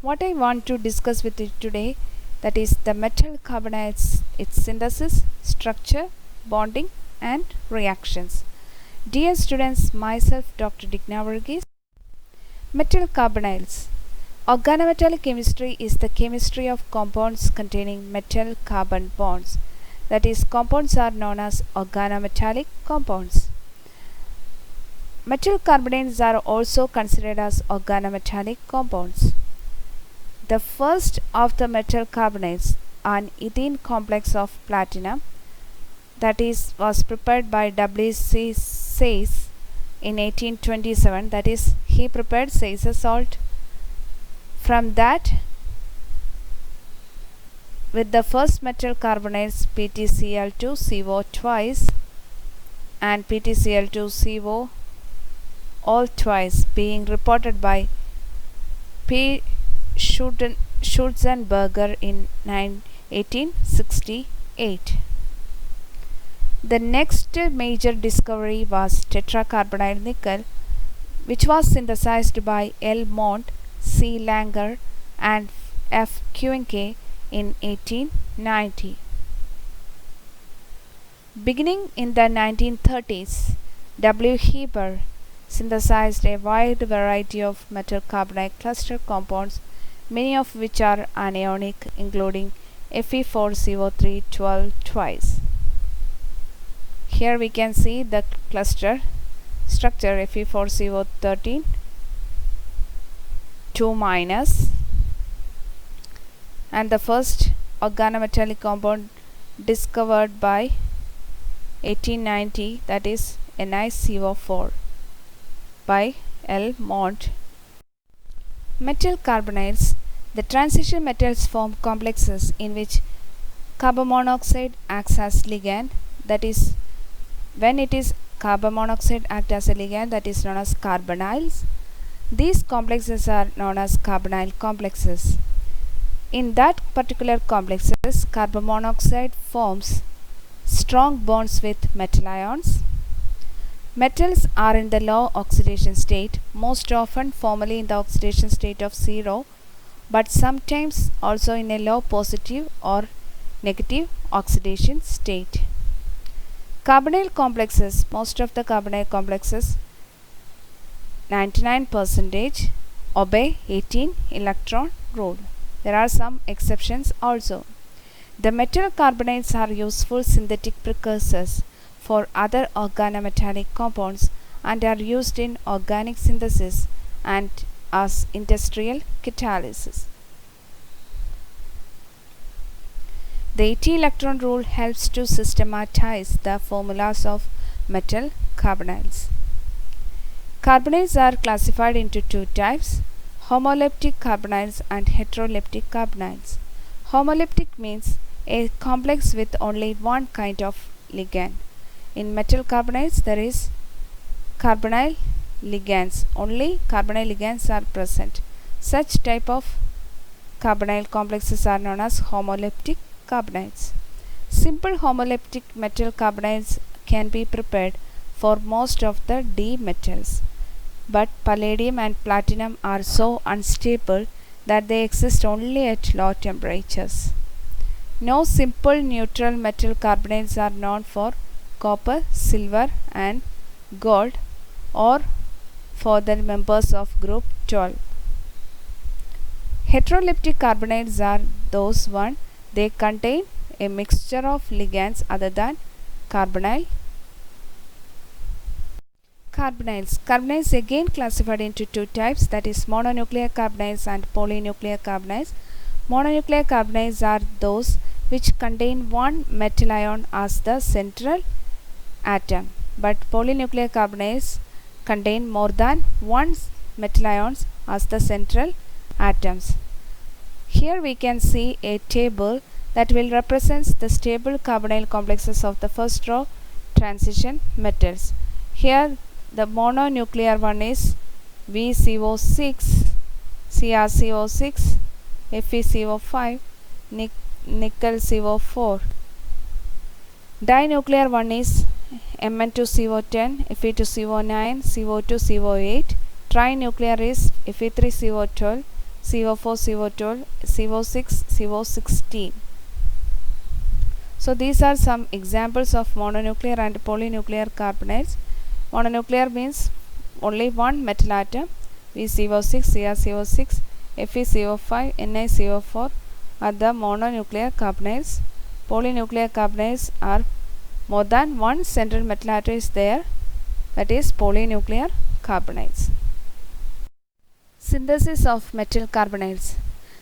what I want to discuss with you today, that is the metal carbonyls, its synthesis, structure, bonding and reactions. Dear students, myself Dr. Digna Varghese. Metal carbonyls. Organometallic chemistry is the chemistry of compounds containing metal carbon bonds. That is, compounds are known as organometallic compounds. Metal carbonyls are also considered as organometallic compounds. The first of the metal carbonyls, an ethene complex of platinum, that is, was prepared by W.C. Sayce in 1827. That is, he prepared Sayce salt. From that, with the first metal carbonyls PtCl2CO twice and PtCl2CO all twice being reported by P. Schutzenberger in 1868. The next major discovery was tetracarbonyl nickel, which was synthesized by L. Mont, C. Langer and F. Kuenke in 1890. Beginning in the 1930s, W. Heber synthesized a wide variety of metal carbonyl cluster compounds, many of which are anionic, including Fe4CO3 12 twice. Here we can see the cluster structure Fe4CO13 2 minus, and the first organometallic compound discovered by 1890, that is NiCO4 by L. Mont. Metal carbonyls. The transition metals form complexes in which carbon monoxide acts as ligand, that is, when it is carbon monoxide acts as a ligand, that is known as carbonyls. These complexes are known as carbonyl complexes. In that particular complexes, carbon monoxide forms strong bonds with metal ions. Metals are in the low oxidation state, most often formally in the oxidation state of 0, but sometimes also in a low positive or negative oxidation state. Carbonyl complexes, most of the carbonyl complexes, 99%, obey 18 electron rule. There are some exceptions also. The metal carbonyls are useful synthetic precursors for other organometallic compounds and are used in organic synthesis and as industrial catalysis. The 80 electron rule helps to systematize the formulas of metal carbonyls. Carbonyls are classified into two types: homoleptic carbonyls and heteroleptic carbonyls. Homoleptic means a complex with only one kind of ligand. In metal carbonyls, there is carbonyl ligands. Only carbonyl ligands are present. Such type of carbonyl complexes are known as homoleptic carbonyls. Simple homoleptic metal carbonyls can be prepared for most of the D metals, but palladium and platinum are so unstable that they exist only at low temperatures. No simple neutral metal carbonyls are known for copper, silver and gold, or for the members of group 12. Heteroleptic carbonyls are those one they contain a mixture of ligands other than carbonyl. Carbonyls. Carbonyls again classified into two types, that is mononuclear carbonyls and polynuclear carbonyls. Mononuclear carbonyls are those which contain one metal ion as the central atom, but polynuclear carbonyls contain more than one metal ions as the central atoms. Here we can see a table that will represent the stable carbonyl complexes of the first row transition metals. Here the mononuclear one is VCO6, CrCO6, FeCO5, nickel CO4. Dinuclear one is Mn2CO10, Fe2CO9, CO2CO8. Trinuclear is Fe3CO12, CO4, CO12, CO6, CO16. So these are some examples of mononuclear and polynuclear carbonyls. Mononuclear means only one metal atom, VCO6, CrCO6, FeCO5, NiCO4 are the mononuclear carbonyls. Polynuclear carbonyls are more than one central metal atom is there, that is polynuclear carbonyls. Synthesis of metal carbonyls.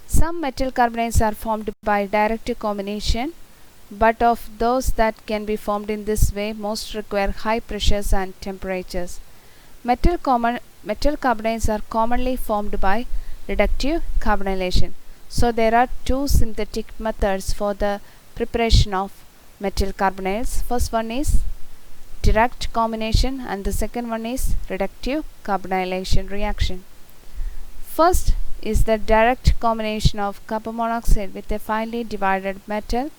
Some metal carbonyls are formed by direct combination, but of those that can be formed in this way, most require high pressures and temperatures. Metal carbonyls are commonly formed by reductive carbonylation. So there are two synthetic methods for the preparation of metal carbonyls. First one is direct combination and the second one is reductive carbonylation reaction. First is the direct combination of carbon monoxide with a finely divided metal,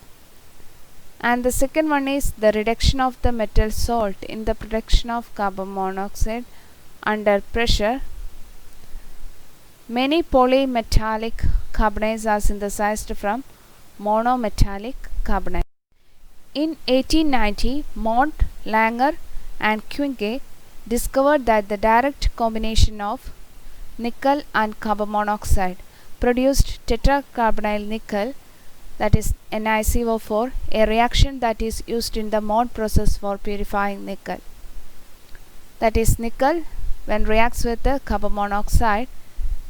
and the second one is the reduction of the metal salt in the production of carbon monoxide under pressure. Many polymetallic carbonyls are synthesized from monometallic carbonyl. In 1890, Mont, Langer and Quincke discovered that the direct combination of nickel and carbon monoxide produced tetracarbonyl nickel, that is NiCO4, a reaction that is used in the Mont process for purifying nickel. That is, nickel when reacts with the carbon monoxide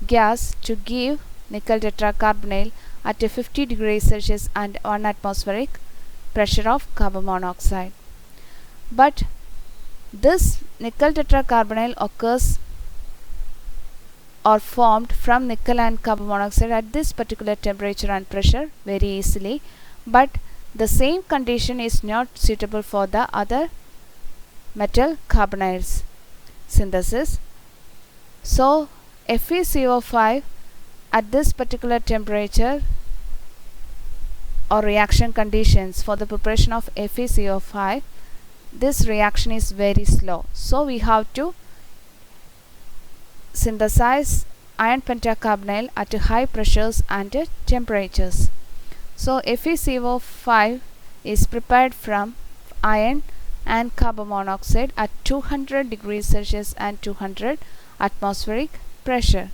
gas to give nickel tetracarbonyl at 50 degrees Celsius and 1 atmospheric pressure of carbon monoxide. But this nickel tetracarbonyl occurs or formed from nickel and carbon monoxide at this particular temperature and pressure very easily, but the same condition is not suitable for the other metal carbonyls synthesis. So FeCO5 at this particular temperature or reaction conditions for the preparation of FeCO5, this reaction is very slow. So we have to synthesize iron pentacarbonyl at high pressures and temperatures. So FeCO5 is prepared from iron and carbon monoxide at 200 degrees Celsius and 200 atmospheric pressure.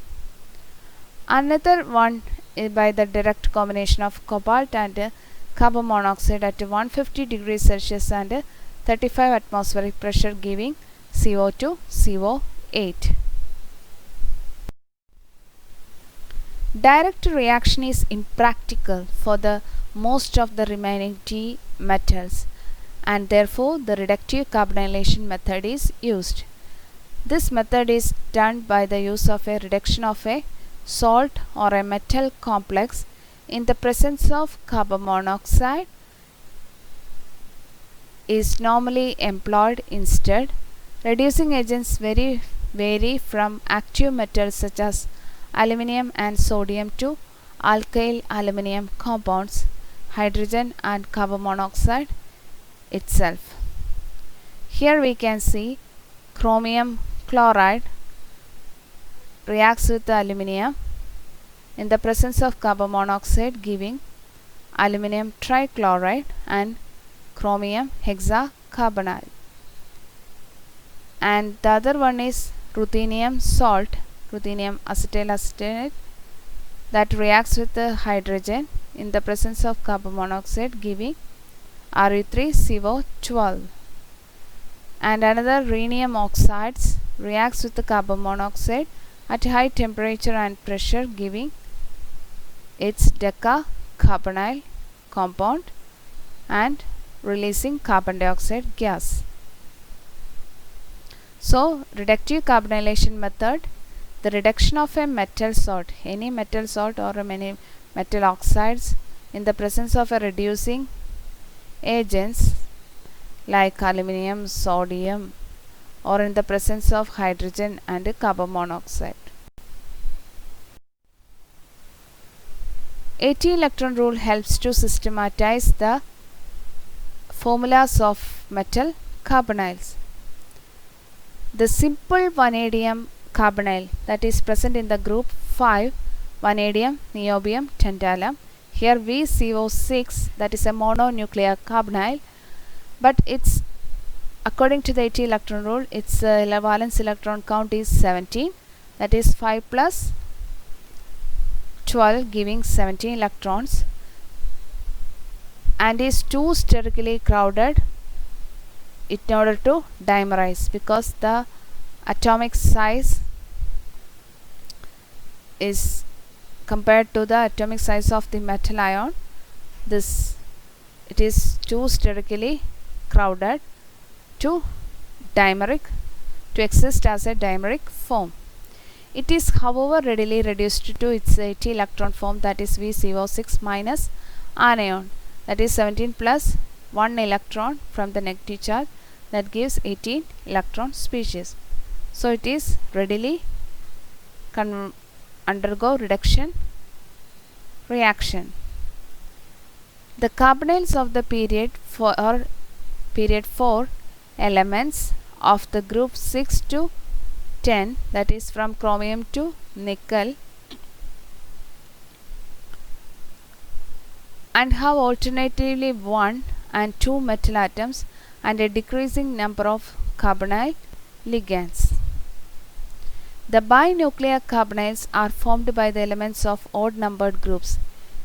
Another one is by the direct combination of cobalt and carbon monoxide at 150 degrees Celsius and 35 atmospheric pressure, giving CO2, CO8. Direct reaction is impractical for the most of the remaining D metals, and therefore the reductive carbonylation method is used. This method is done by the use of a reduction of a salt or a metal complex in the presence of carbon monoxide is normally employed instead. Reducing agents vary from active metals such as aluminium and sodium to alkyl aluminium compounds, hydrogen and carbon monoxide itself. Here we can see chromium chloride reacts with the aluminium in the presence of carbon monoxide, giving aluminium trichloride and chromium hexacarbonyl. And the other one is ruthenium salt, ruthenium acetyl acetate, that reacts with the hydrogen in the presence of carbon monoxide, giving Ru3CO12. And another rhenium oxides reacts with the carbon monoxide at high temperature and pressure, giving its decacarbonyl compound and releasing carbon dioxide gas. So reductive carbonylation method, the reduction of a metal salt, any metal salt or many metal oxides in the presence of a reducing agents like aluminium, sodium, or in the presence of hydrogen and carbon monoxide. 80 electron rule helps to systematize the formulas of metal carbonyls. The simple vanadium carbonyl that is present in the group 5 vanadium, niobium, tantalum. Here VCO6, that is a mononuclear carbonyl, but it's according to the 80 electron rule, its valence electron count is 17, that is 5 plus 12 giving 17 electrons, and is too sterically crowded in order to dimerize, because the atomic size is compared to the atomic size of the metal ion, it is too sterically crowded to exist as a dimeric form. It is however readily reduced to its 80 electron form, that is VCO6 minus anion, that is 17 plus 1 electron from the negative charge, that gives 18 electron species. So it is readily undergo reduction reaction. The carbonyls of the period 4 elements of the group 6 to 10, that is from chromium to nickel, and have alternatively 1 and 2 metal atoms and a decreasing number of carbonyl ligands. The binuclear carbonyls are formed by the elements of odd numbered groups.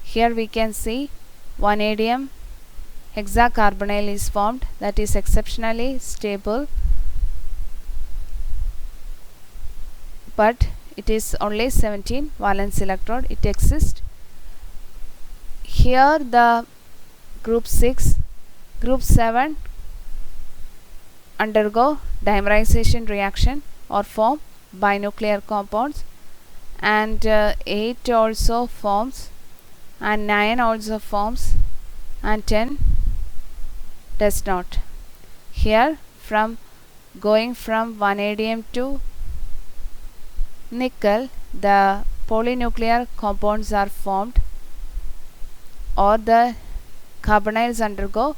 Here we can see vanadium hexacarbonyl is formed, that is exceptionally stable, but it is only 17 valence electron it exists. Here the group 6, group 7 undergo dimerization reaction or form binuclear compounds, and 8 also forms, and 9 also forms, and 10 does not. Here going from vanadium to nickel, the polynuclear compounds are formed, or the carbonyls undergo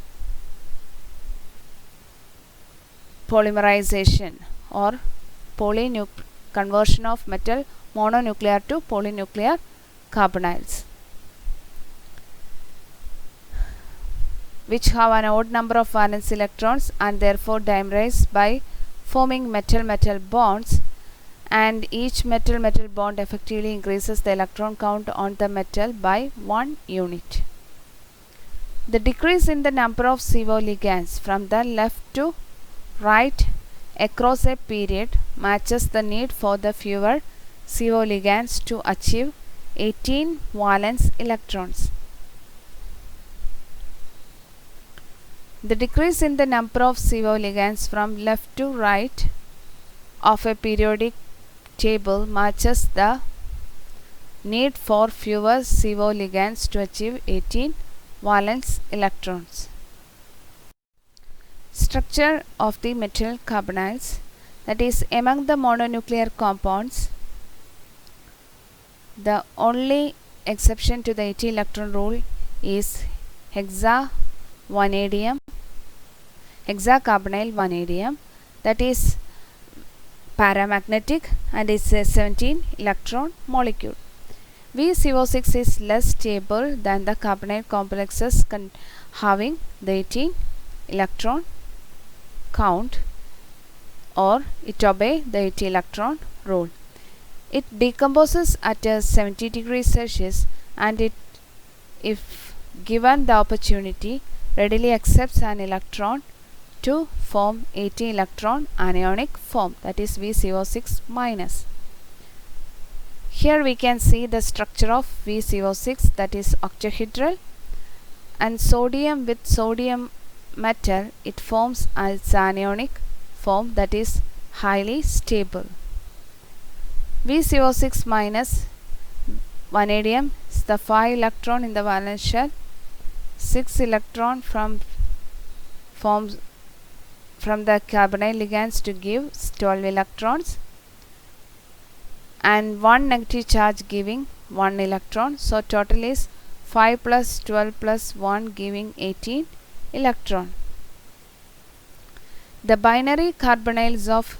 polymerization or conversion of metal mononuclear to polynuclear carbonyls, which have an odd number of valence electrons and therefore dimerize by forming metal-metal bonds, and each metal-metal bond effectively increases the electron count on the metal by 1 unit. The decrease in the number of CO ligands from the left to right across a period matches the need for the fewer CO ligands to achieve 18 valence electrons. The decrease in the number of CO ligands from left to right of a periodic table matches the need for fewer CO ligands to achieve 18 valence electrons. Structure of the metal carbonyls, that is among the mononuclear compounds, the only exception to the 80 electron rule is hexacarbonyl vanadium, that is paramagnetic and is a 17 electron molecule. VCO6 is less stable than the carbonyl complexes having the 18 electron count, or it obeys the 80 electron rule. It decomposes at 70 degrees Celsius, and it, if given the opportunity, readily accepts an electron to form 80 electron anionic form, that is VCO6 minus. Here we can see the structure of VCO6, that is octahedral, and sodium with sodium metal, it forms its anionic form, that is highly stable. VCO6 minus vanadium is the 5 electron in the valence shell, 6 electron from the carbonyl ligands to give 12 electrons, and 1 negative charge giving 1 electron. So total is 5 plus 12 plus 1 giving 18 electron. The binary carbonyls of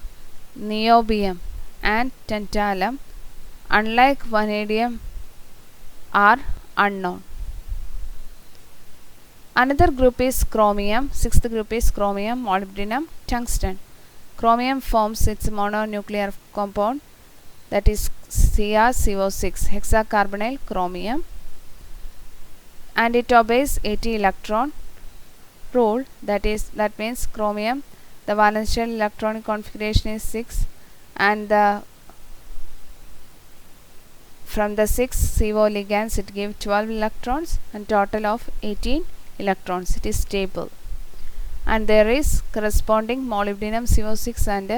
niobium and tantalum, unlike vanadium are unknown. Another group is chromium. Sixth group is chromium, molybdenum, tungsten. Chromium forms its mononuclear compound, that is CrCO6, hexacarbonyl chromium, and it obeys 80 electron rule. That means chromium, the valence shell electronic configuration is 6, and from the 6 CO ligands it gives 12 electrons and total of 18 electrons. It is stable, and there is corresponding molybdenum CO6 and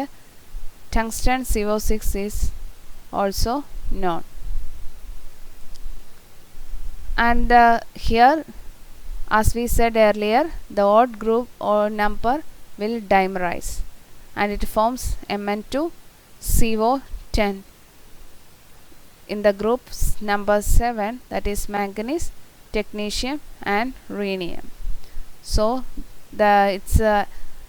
tungsten CO6 is also known. And here, as we said earlier, the odd group or number will dimerize and it forms Mn2CO10 in the group number 7, that is manganese, technetium and rhenium. So its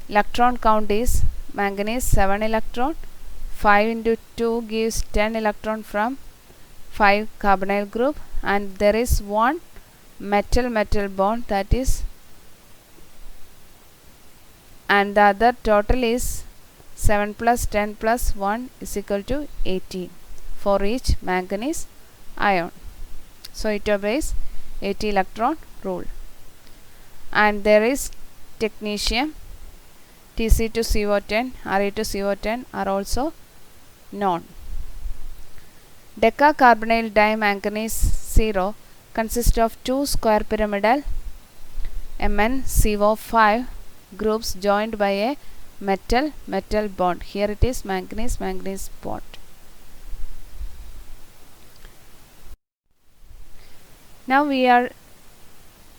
electron count is manganese 7 electron, 5 into 2 gives 10 electron from 5 carbonyl group, and there is one metal bond, that is, and the other total is 7 plus 10 plus 1 is equal to 18 for each manganese ion. So it obeys 80 electron rule. And there is technetium, Tc2CO10, Re2CO10 are also known. Decacarbonyl dimanganese 0 consists of two square pyramidal MnCO5 groups joined by a metal bond. Here it is manganese bond. Now we are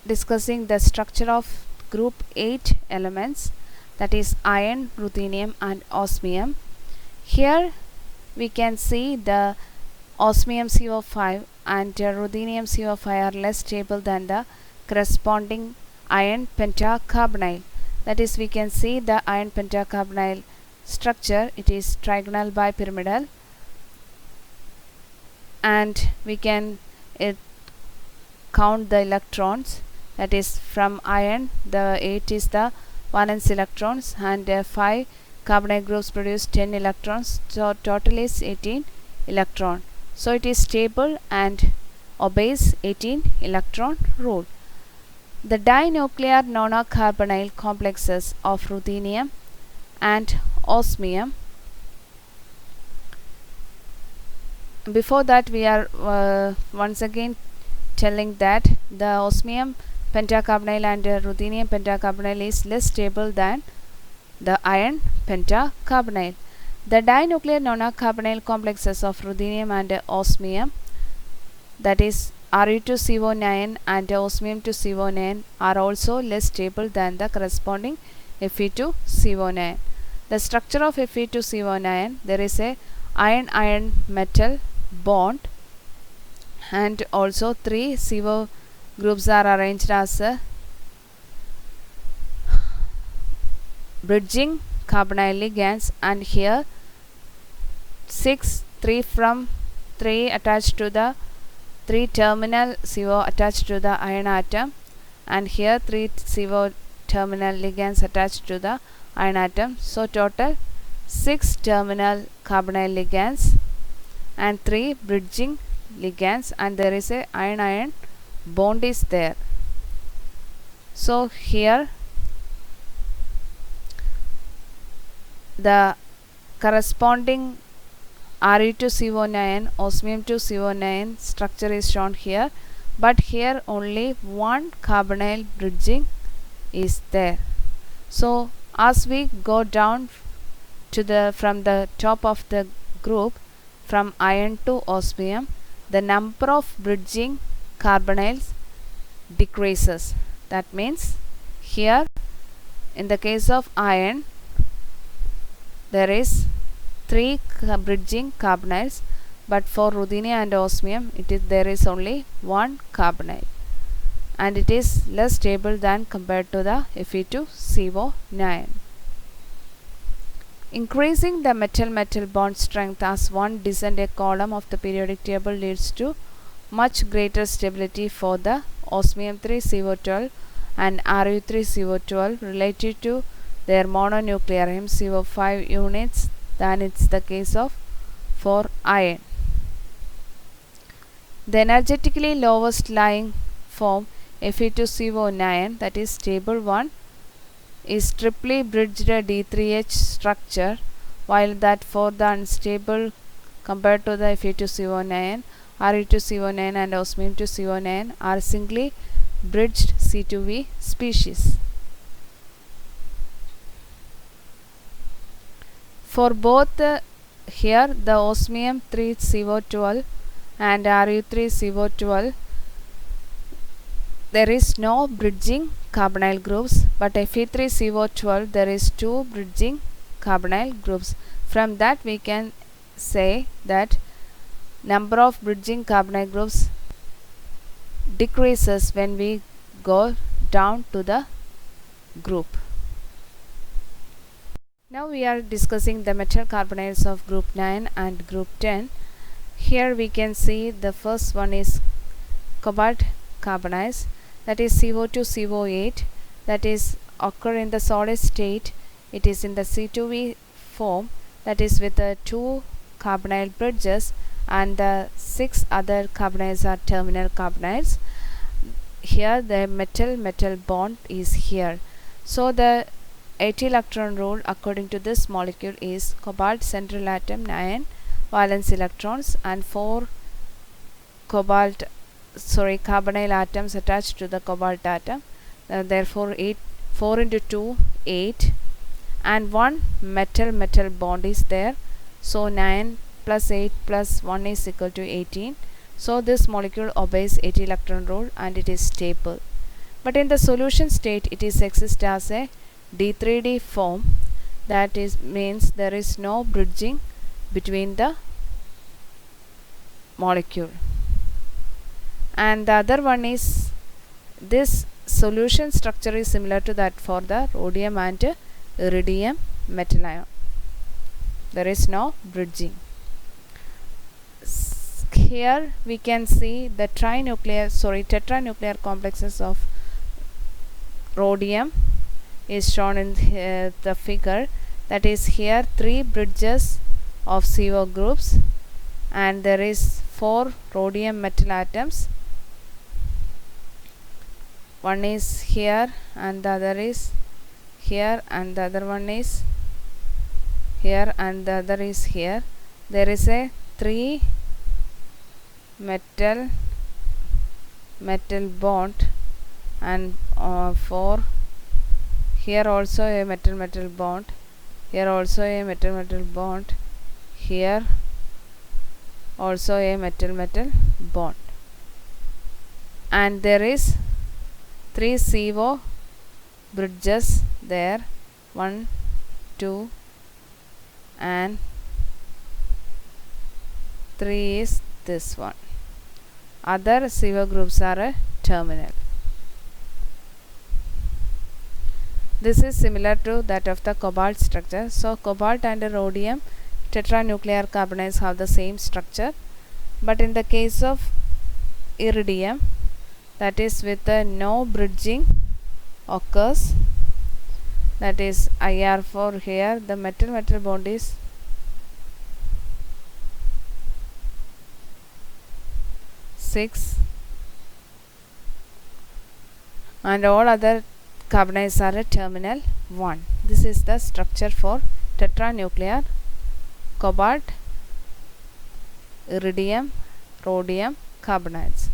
discussing the structure of group 8 elements, that is iron, ruthenium and osmium. Here we can see the osmium CO5 and ruthenium CO5 are less stable than the corresponding iron pentacarbonyl. That is, we can see the iron pentacarbonyl structure. It is trigonal bipyramidal, and we can count the electrons. That is, from iron the 8 is the valence electrons, and 5 carbonyl groups produce 10 electrons, so total is 18 electron. So it is stable and obeys 18 electron rule. The dinuclear nonocarbonyl complexes of ruthenium and osmium. Before that, we are once again telling that the osmium pentacarbonyl and ruthenium pentacarbonyl is less stable than the iron pentacarbonyl. The dinuclear nonocarbonyl complexes of ruthenium and osmium, that is Re2CO9 and osmium2CO9, are also less stable than the corresponding Fe2CO9. The structure of Fe2CO9, there is a iron metal bond, and also 3 CO groups are arranged as a bridging carbonyl ligands, and here 3 attached to the 3 terminal CO attached to the iron atom, and here 3 CO terminal ligands attached to the iron atom. So total 6 terminal carbonyl ligands and 3 bridging ligands, and there is a iron bond is there. So here the corresponding Re2CO9 osmium2CO9 structure is shown here, but here only one carbonyl bridging is there. So as we go down to from the top of the group from iron to osmium, the number of bridging carbonyls decreases. That means here in the case of iron there is 3 bridging carbonyls, but for ruthenium and osmium there is only 1 carbonyl, and it is less stable than compared to the Fe2CO9. Increasing the metal bond strength as one descend a column of the periodic table leads to much greater stability for the osmium 3CO12 and Ru3CO12 related to their mononuclear MCO5 units than it's the case of for iron. The energetically lowest lying form Fe2CO9, that is stable one, is triply bridged D3H structure, while that for the unstable compared to the Fe2CO9, Re2CO9 and osmium 2CO9 are singly bridged C2V species. For both here the osmium 3CO12 and Ru3CO12 there is no bridging carbonyl groups, but Fe3CO12 there is two bridging carbonyl groups. From that we can say that number of bridging carbonyl groups decreases when we go down to the group. Now we are discussing the metal carbonyls of group 9 and group 10. Here we can see the first one is cobalt carbonyls, that is CO2CO8, that is occur in the solid state. It is in the C2V form, that is with the 2 carbonyl bridges, and the 6 other carbonyls are terminal carbonyls. Here the metal bond is here. So the 80 electron rule according to this molecule is cobalt central atom 9 valence electrons and 4 carbonyl atoms attached to the cobalt atom. Therefore 4 into 2 8, and 1 metal bond is there. So 9 plus 8 plus 1 is equal to 18. So this molecule obeys 80 electron rule and it is stable. But in the solution state it is exists as a D3D form, that is means there is no bridging between the molecule. And the other one is this solution structure is similar to that for the rhodium and iridium metal ion. There is no bridging. Here we can see the tetranuclear complexes of rhodium is shown in the figure, that is here 3 bridges of CO groups and there is 4 rhodium metal atoms. One is here and the other is here and the other one is here and the other is here. There is a 3 metal bond and 4 here also a metal bond, here also a metal bond, here also a metal bond, and there is 3 CO bridges there, 1 2 and 3 is this one. Other CO groups are a terminal. This is similar to that of the cobalt structure. So cobalt and rhodium tetranuclear carbonyls have the same structure, but in the case of iridium, that is with no bridging occurs, that is IR4 here, the metal bond is six and all other carbonyls are a terminal 1. This is the structure for tetranuclear cobalt, iridium, rhodium carbonyls.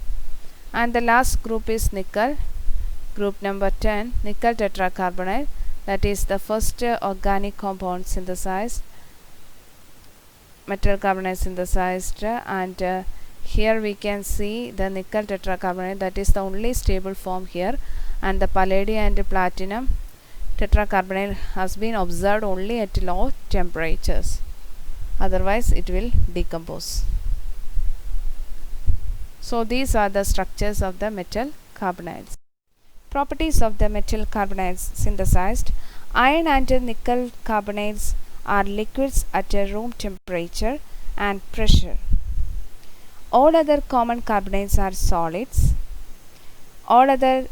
And the last group is nickel, group number 10, nickel tetracarbonyl, that is the first organic compound synthesized, metal carbonyl synthesized, and here we can see the nickel tetracarbonyl, that is the only stable form here, and the palladium and platinum tetracarbonyl has been observed only at low temperatures, otherwise it will decompose. So these are the structures of the metal carbonyls. Properties of the metal carbonyls synthesized. Iron and nickel carbonyls are liquids at a room temperature and pressure. All other common carbonates are solids. All other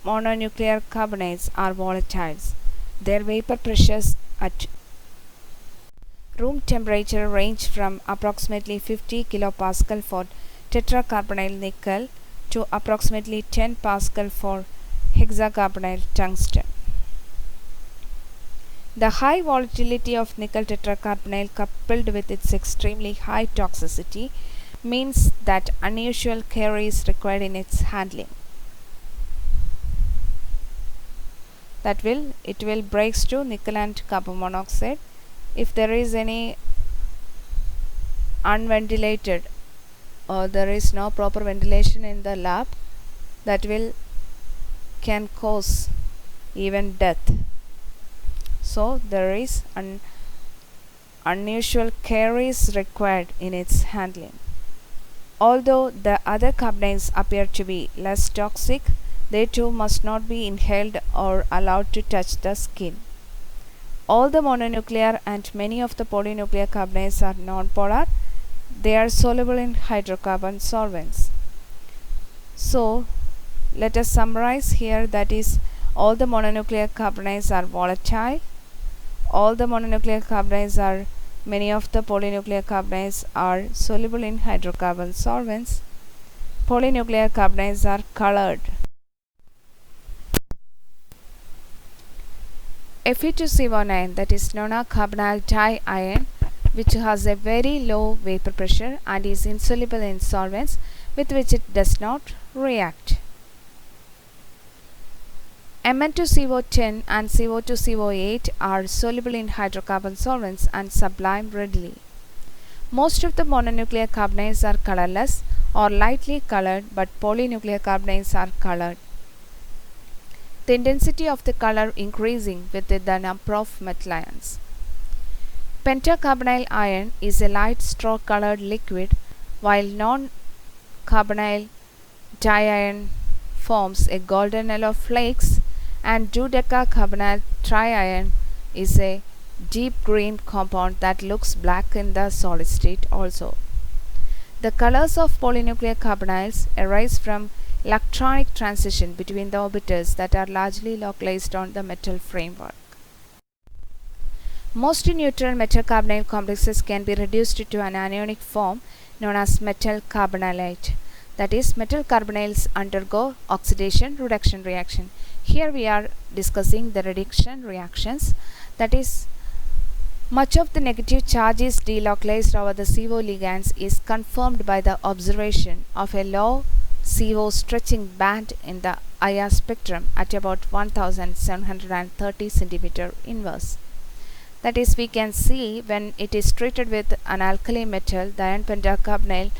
mononuclear carbonates are volatiles. Their vapor pressures at room temperature range from approximately 50 kilopascal for tetracarbonyl nickel to approximately 10 pascal for hexacarbonyl tungsten. The high volatility of nickel tetracarbonyl coupled with its extremely high toxicity means that unusual care is required in its handling. It will breaks to nickel and carbon monoxide. If there is any unventilated or there is no proper ventilation in the lab, that can cause even death. So there is an unusual care is required in its handling. Although the other carbonates appear to be less toxic, they too must not be inhaled or allowed to touch the skin. All the mononuclear and many of the polynuclear carbonates are nonpolar. They are soluble in hydrocarbon solvents. So let us summarize here, that is, all the mononuclear carbonates are volatile. All the mononuclear carbonates are many of the polynuclear carbonates are soluble in hydrocarbon solvents. Polynuclear carbonates are colored. Fe2CO9, that is nonacarbonyl diiron, which has a very low vapor pressure and is insoluble in solvents with which it does not react. Mn2CO10 and CO2CO8 are soluble in hydrocarbon solvents and sublime readily. Most of the mononuclear carbonates are colorless or lightly colored, but polynuclear carbonates are colored. The intensity of the color increasing with the number of metal ions. Pentacarbonyl iron is a light straw colored liquid, while non-carbonyl diiron forms a golden yellow flakes, and dodecacarbonyl triiron is a deep green compound that looks black in the solid state also. The colors of polynuclear carbonyls arise from electronic transition between the orbitals that are largely localized on the metal framework. Most neutral metal carbonyl complexes can be reduced to an anionic form known as metal carbonylate. That is, metal carbonyls undergo oxidation reduction reaction. Here we are discussing the reduction reactions. That is, much of the negative charge is delocalized over the CO ligands is confirmed by the observation of a low CO stretching band in the IR spectrum at about 1730 cm inverse. That is, we can see when it is treated with an alkali metal, the iron pentacarbonyl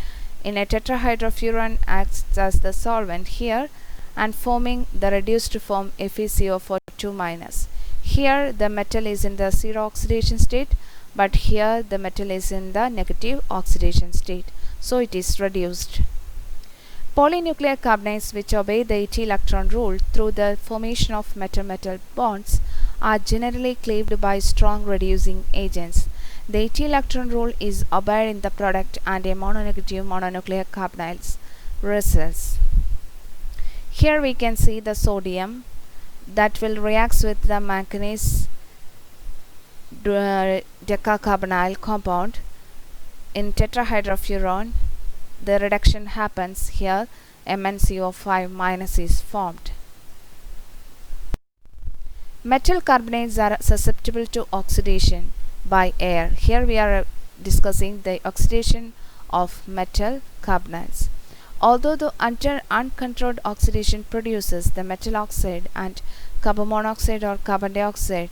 in a tetrahydrofuran acts as the solvent here and forming the reduced form FeCO4 2-. Here the metal is in the zero oxidation state, but here the metal is in the negative oxidation state, so it is reduced. Polynuclear carbonates which obey the 80 electron rule through the formation of metal-metal bonds are generally cleaved by strong reducing agents. The 80 electron rule is obeyed in the product and a mononegative mononuclear carbonyls results. Here we can see the sodium that will react with the manganese decacarbonyl compound in tetrahydrofuran. The reduction happens here, MnCO5- is formed. Metal carbonates are susceptible to oxidation by air. Here we are discussing the oxidation of metal carbonyls. Although the uncontrolled oxidation produces the metal oxide and carbon monoxide or carbon dioxide,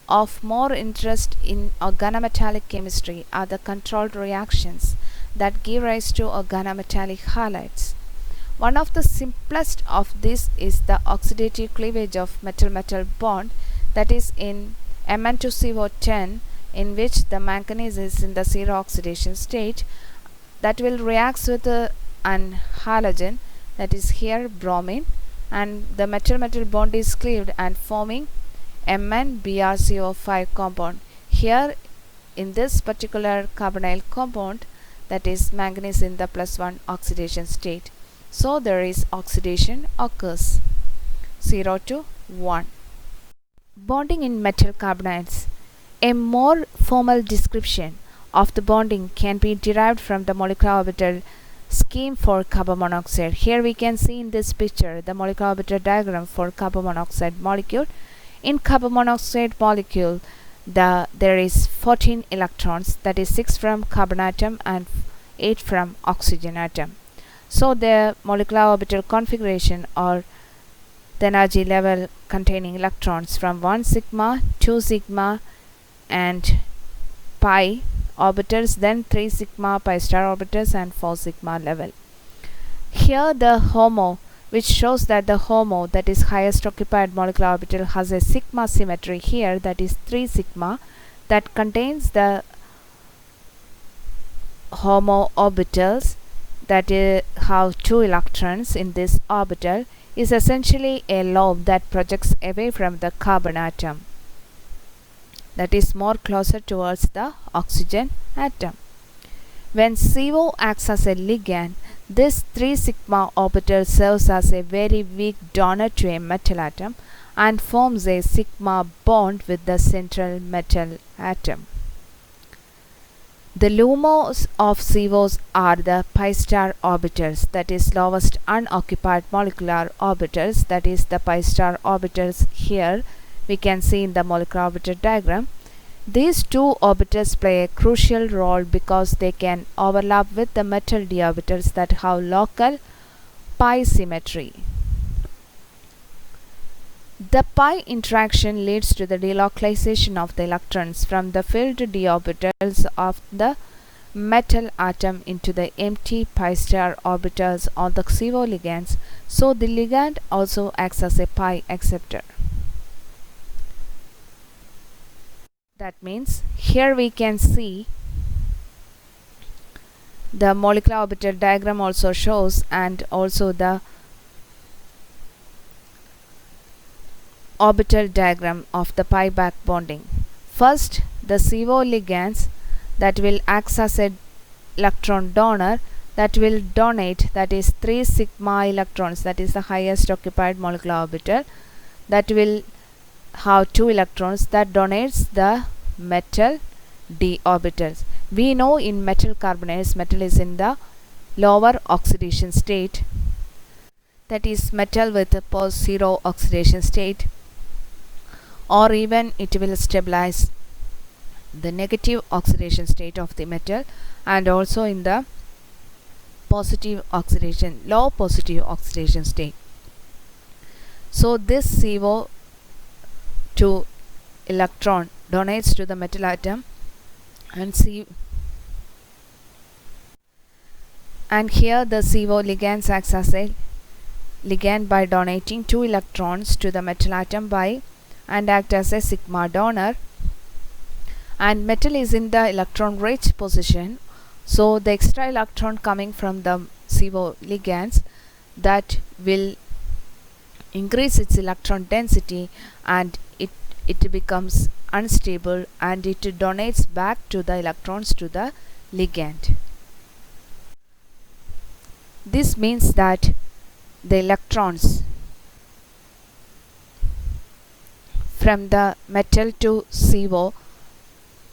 of more interest in organometallic chemistry are the controlled reactions that give rise to organometallic halides. One of the simplest of these is the oxidative cleavage of metal-metal bond, that is in Mn2CO10, in which the manganese is in the zero oxidation state, that will react with an halogen, that is here bromine, and the metal-metal bond is cleaved and forming MnBrCO5 compound. Here in this particular carbonyl compound, that is manganese in the +1 oxidation state. So there is oxidation occurs. 0 to 1. Bonding in metal carbonyls. A more formal description of the bonding can be derived from the molecular orbital scheme for carbon monoxide. Here we can see in this picture the molecular orbital diagram for carbon monoxide molecule. In carbon monoxide molecule, there is 14 electrons, that is 6 from carbon atom and 8 from oxygen atom. So the molecular orbital configuration, or the energy level containing electrons from 1 sigma, 2 sigma and pi orbitals, then 3 sigma pi star orbitals and 4 sigma level. Here the HOMO, which shows that the HOMO, that is highest occupied molecular orbital, has a sigma symmetry here, that is 3 sigma, that contains the HOMO orbitals that have 2 electrons in this orbital, is essentially a lobe that projects away from the carbon atom, that is more closer towards the oxygen atom. When CO acts as a ligand, this 3 sigma orbital serves as a very weak donor to a metal atom and forms a sigma bond with the central metal atom. The LUMOs of COs are the pi star orbitals, that is lowest unoccupied molecular orbitals, that is the pi star orbitals. Here we can see in the molecular orbital diagram. These two orbitals play a crucial role because they can overlap with the metal d orbitals that have local pi symmetry. The pi interaction leads to the delocalization of the electrons from the filled d orbitals of the metal atom into the empty pi star orbitals on the CO ligands, so the ligand also acts as a pi acceptor. That means here we can see the molecular orbital diagram also shows, and also the orbital diagram of the pi back bonding. First, the CO ligands that will act as an electron donor, that will donate, that is 3 sigma electrons, that is the highest occupied molecular orbital, that will have 2 electrons, that donates the metal d orbitals. We know in metal carbonyls, metal is in the lower oxidation state, that is metal with a post-zero oxidation state, or even it will stabilize the negative oxidation state of the metal, and also in the positive oxidation, low positive oxidation state. So this CO2 electron donates to the metal atom, and here the CO ligands acts as a ligand by donating 2 electrons to the metal atom and act as a sigma donor, and metal is in the electron rich position, so the extra electron coming from the CO ligands, that will increase its electron density, and it becomes unstable, and it donates back to the electrons to the ligand. This means that the electrons from the metal to CO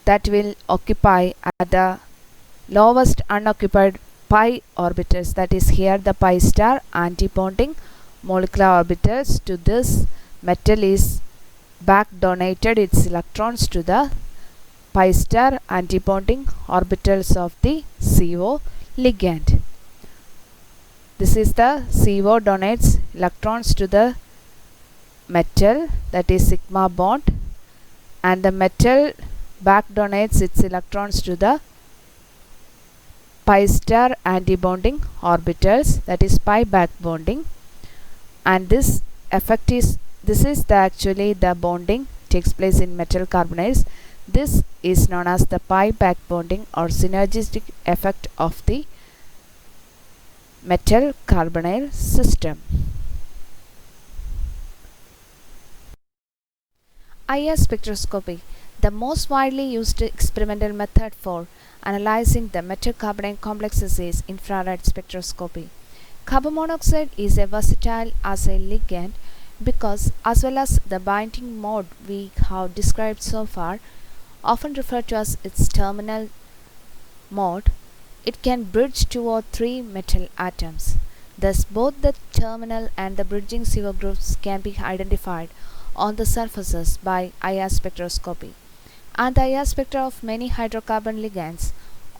that will occupy at the lowest unoccupied pi orbitals, that is here the pi star antibonding molecular orbitals to this metal, is back donated its electrons to the pi star antibonding orbitals of the CO ligand. This is the CO donates electrons to the metal, that is sigma bond, and the metal back donates its electrons to the pi star antibonding orbitals, that is pi back bonding, and this is actually the bonding takes place in metal carbonyls. This is known as the pi back bonding or synergistic effect of the metal carbonyl system. IR spectroscopy. The most widely used experimental method for analyzing the metal-carbonate complexes is infrared spectroscopy. Carbon monoxide is a versatile assay ligand because, as well as the binding mode we have described so far, often referred to as its terminal mode, it can bridge 2 or 3 metal atoms. Thus, both the terminal and the bridging CO groups can be identified on the surfaces by IR spectroscopy, and the IR spectra of many hydrocarbon ligands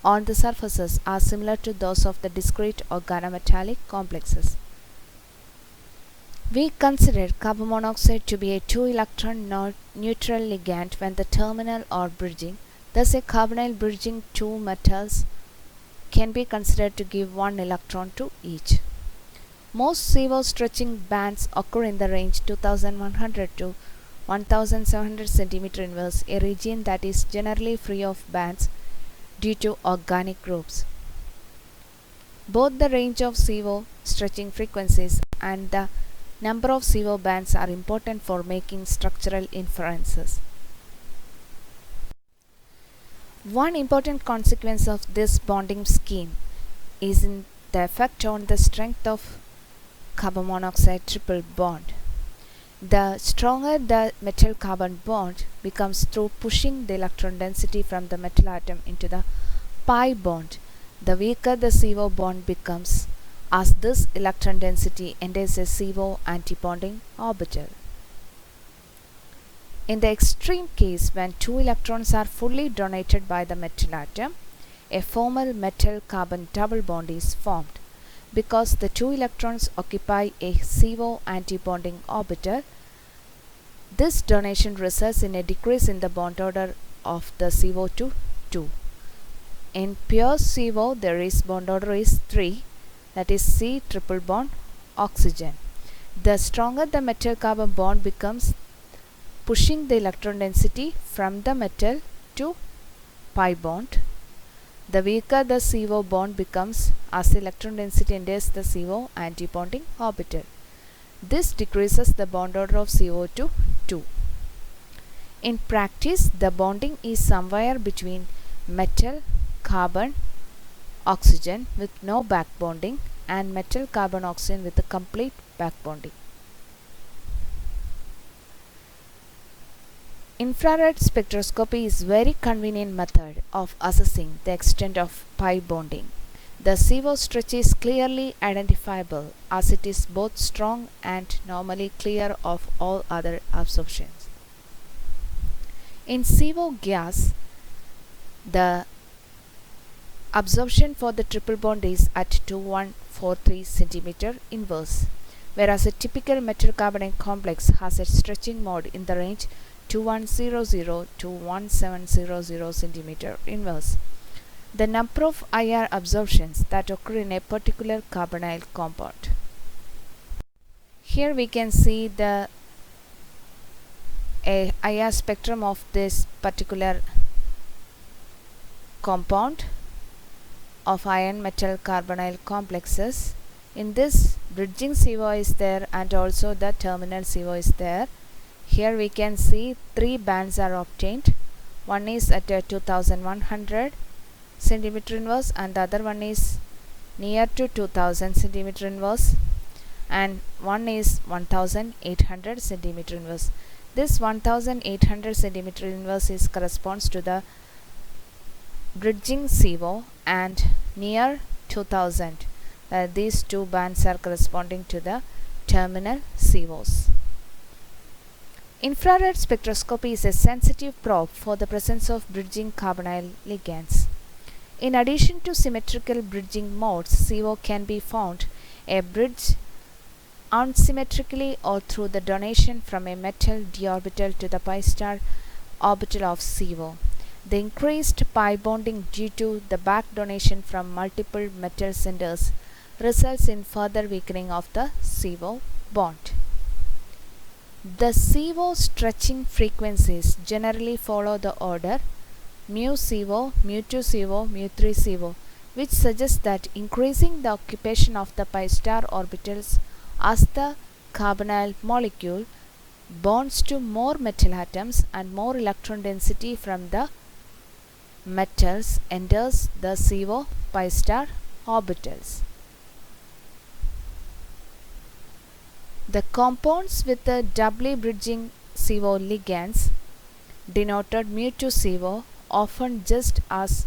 on the surfaces are similar to those of the discrete organometallic complexes. We consider carbon monoxide to be a 2-electron neutral ligand when the terminal are bridging. Thus, a carbonyl bridging two metals can be considered to give 1 electron to each. Most CO stretching bands occur in the range 2100 to 1700 cm inverse, a region that is generally free of bands due to organic groups. Both the range of CO stretching frequencies and the number of CO bands are important for making structural inferences. One important consequence of this bonding scheme is in the effect on the strength of carbon monoxide triple bond. The stronger the metal carbon bond becomes through pushing the electron density from the metal atom into the pi bond, the weaker the CO bond becomes, as this electron density enters a CO antibonding orbital. In the extreme case, when 2 electrons are fully donated by the metal atom, a formal metal carbon double bond is formed. Because the 2 electrons occupy a CO antibonding orbital, this donation results in a decrease in the bond order of the CO to 2. In pure CO, there is bond order is 3, that is C triple bond oxygen. The stronger the metal carbon bond becomes, pushing the electron density from the metal to pi bond, the weaker the CO bond becomes as the electron density enters the CO antibonding orbital. This decreases the bond order of CO to 2. In practice, the bonding is somewhere between metal, carbon, oxygen with no back bonding and metal, carbon, oxygen with a complete back bonding. Infrared spectroscopy is a very convenient method of assessing the extent of pi bonding. The CO stretch is clearly identifiable as it is both strong and normally clear of all other absorptions. In CO gas, the absorption for the triple bond is at 2143 cm inverse, whereas a typical metal carbonate complex has a stretching mode in the range 2100 to 1700 cm inverse. The number of IR absorptions that occur in a particular carbonyl compound. Here we can see the IR spectrum of this particular compound of iron metal carbonyl complexes. In this, bridging CO is there and also the terminal CO is there. Here we can see 3 bands are obtained. One is at 2100 cm inverse and the other one is near to 2000 cm inverse and one is 1800 cm inverse. This 1800 cm inverse is corresponds to the bridging CO and near 2000. These two bands are corresponding to the terminal COs. Infrared spectroscopy is a sensitive probe for the presence of bridging carbonyl ligands. In addition to symmetrical bridging modes, CO can be found a bridge unsymmetrically or through the donation from a metal d orbital to the pi star orbital of CO. The increased pi bonding due to the back donation from multiple metal centers results in further weakening of the CO bond. The CO stretching frequencies generally follow the order mu CO, mu2 CO, mu3 CO, which suggests that increasing the occupation of the pi star orbitals as the carbonyl molecule bonds to more metal atoms and more electron density from the metals enters the CO pi star orbitals. The compounds with the doubly bridging CO ligands, denoted mu2 CO, often just as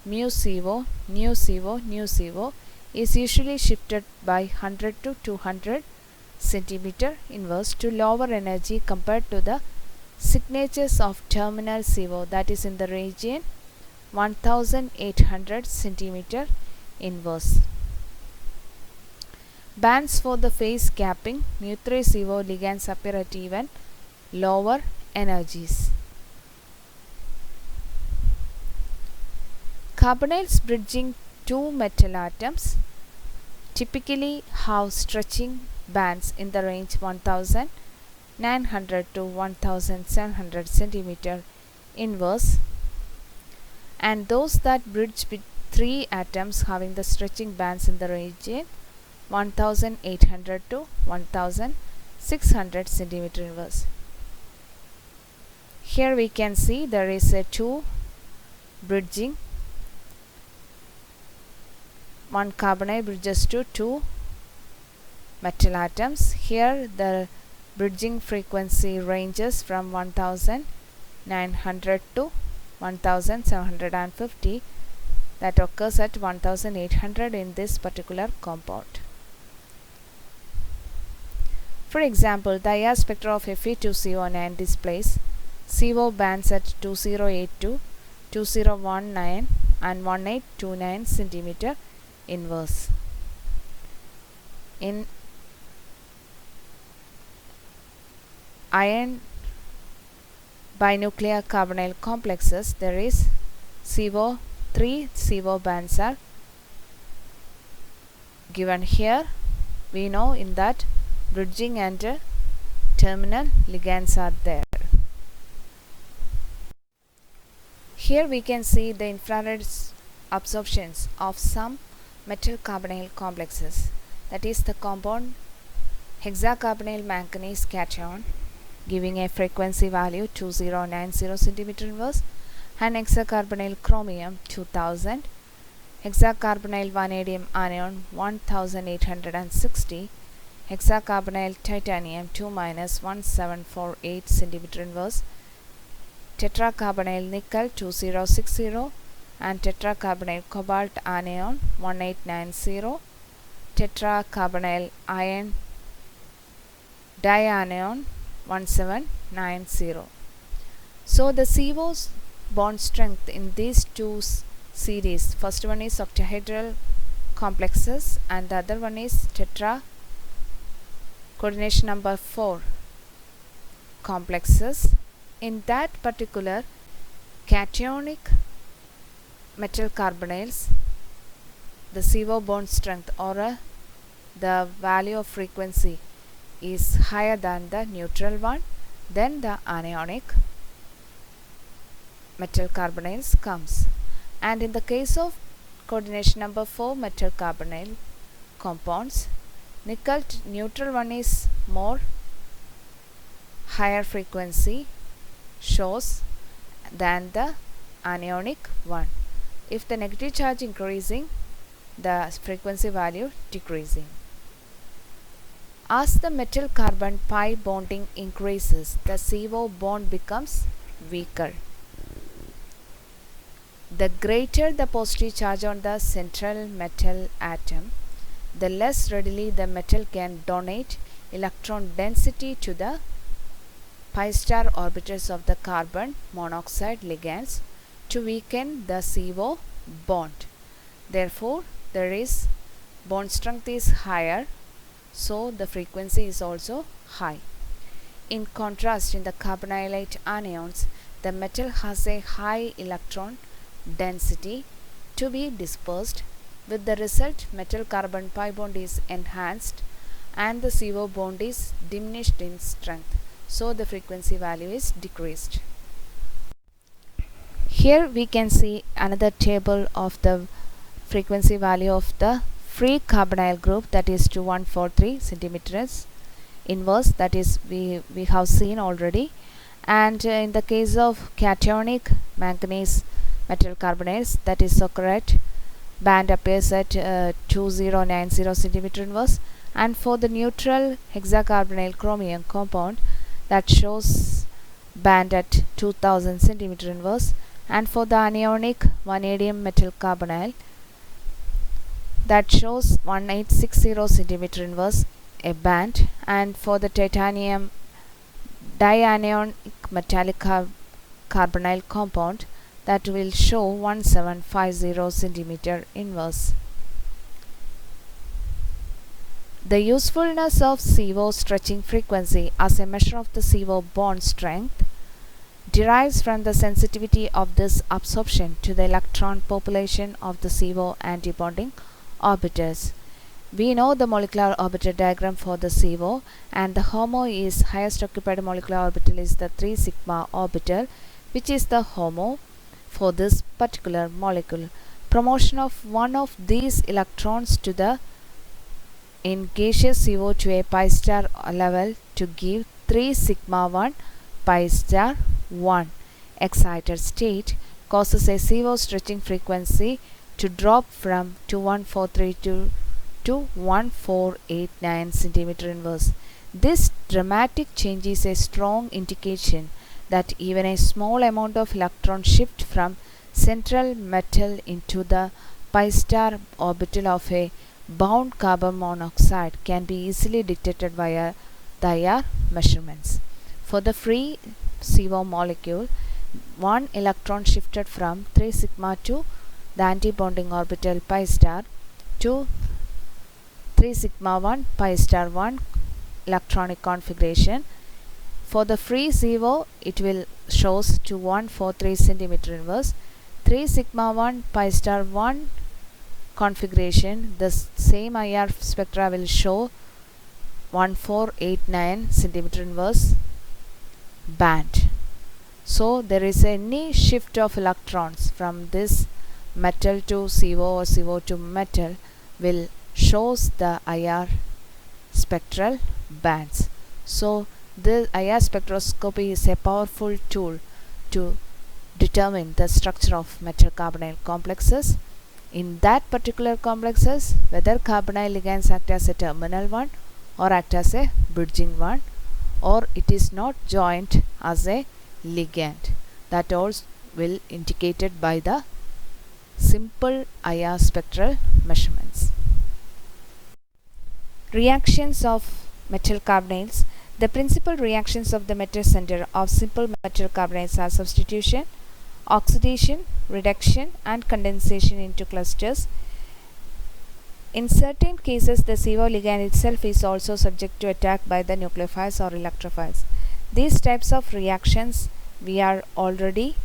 mu CO, nu CO, nu CO, is usually shifted by 100 to 200 centimeter inverse to lower energy compared to the signatures of terminal CO, that is in the region 1800 centimeter inverse. Bands for the phase gapping mu3 CO ligands appear at even lower energies. Carbonyls bridging two metal atoms typically have stretching bands in the range 1900 to 1700 centimeter inverse, and those that bridge with three atoms having the stretching bands in the region 1800 to 1600 centimeter inverse. Here we can see there is a two bridging. One carbonyl bridges to two metal atoms. Here the bridging frequency ranges from 1900 to 1750, that occurs at 1800 in this particular compound. For example, the IR spectra of Fe2CO9 displays CO bands at 2082, 2019 and 1829 centimeter inverse. In iron binuclear carbonyl complexes, there is three CO bands are given here. We know in that bridging and terminal ligands are there. Here we can see the infrared absorptions of some metal carbonyl complexes, that is the compound hexacarbonyl manganese cation giving a frequency value 2090 centimeter inverse, and hexacarbonyl chromium 2000, hexacarbonyl vanadium anion 1860, hexacarbonyl titanium 2-1748 centimeter inverse, tetracarbonyl nickel 2060 and tetracarbonyl cobalt anion 1890, tetracarbonyl iron dianion 1790. So the CO's bond strength in these two series, first one is octahedral complexes and the other one is tetra coordination number 4 complexes. In that particular cationic metal carbonyls, the CO bond strength or the value of frequency is higher than the neutral one. Then the anionic metal carbonyls comes, and in the case of coordination number 4 metal carbonyl compounds, nickel neutral one is more higher frequency shows than the anionic one. If the negative charge increasing, the frequency value decreasing. As the metal carbon pi bonding increases, the CO bond becomes weaker. The greater the positive charge on the central metal atom, the less readily the metal can donate electron density to the pi star orbitals of the carbon monoxide ligands to weaken the CO bond. Therefore, there is bond strength is higher, so the frequency is also high. In contrast, in the carbonylate anions, the metal has a high electron density to be dispersed. With the result, metal carbon pi bond is enhanced and the CO bond is diminished in strength, so the frequency value is decreased. Here we can see another table of the frequency value of the free carbonyl group, that is 2143 centimeters inverse, that is we have seen already. And in the case of cationic manganese metal carbonates, that is so correct, band appears at 2090 centimeter inverse. And for the neutral hexacarbonyl chromium compound, that shows band at 2000 centimeter inverse. And for the anionic vanadium metal carbonyl, that shows 1860 centimeter inverse a band. And for the titanium dianionic metallic carbonyl compound, that will show 1750 centimeter inverse. The usefulness of CO stretching frequency as a measure of the CO bond strength derives from the sensitivity of this absorption to the electron population of the CO antibonding orbitals. We know the molecular orbital diagram for the CO, and the HOMO is highest occupied molecular orbital is the 3 sigma orbital, which is the HOMO for this particular molecule. Promotion of one of these electrons to the in gaseous CO to a pi star level to give 3 sigma 1 pi star 1 excited state causes a CO stretching frequency to drop from 21432 to 1489 centimeter inverse. This dramatic change is a strong indication that even a small amount of electron shift from central metal into the pi star orbital of a bound carbon monoxide can be easily detected via the IR measurements. For the free CO molecule, one electron shifted from 3 sigma to the antibonding orbital pi star to 3 sigma 1 pi star 1 electronic configuration. For the free CO, it will shows to 143 centimeter inverse. 3 sigma 1 pi star 1 configuration, the same IR spectra will show 1489 centimeter inverse band. So there is any shift of electrons from this metal to CO or CO to metal will shows the IR spectral bands. So the IR spectroscopy is a powerful tool to determine the structure of metal carbonyl complexes. In that particular complexes, whether carbonyl ligands act as a terminal one or act as a bridging one, or it is not joined as a ligand. That also will indicated by the simple IR spectral measurements. Reactions of metal carbonyls. The principal reactions of the metal center of simple metal carbonyls are substitution, oxidation, reduction, and condensation into clusters. In certain cases, the CO ligand itself is also subject to attack by the nucleophiles or electrophiles. These types of reactions we are already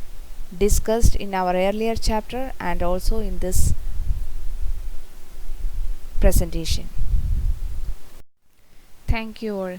discussed in our earlier chapter and also in this presentation. Thank you all.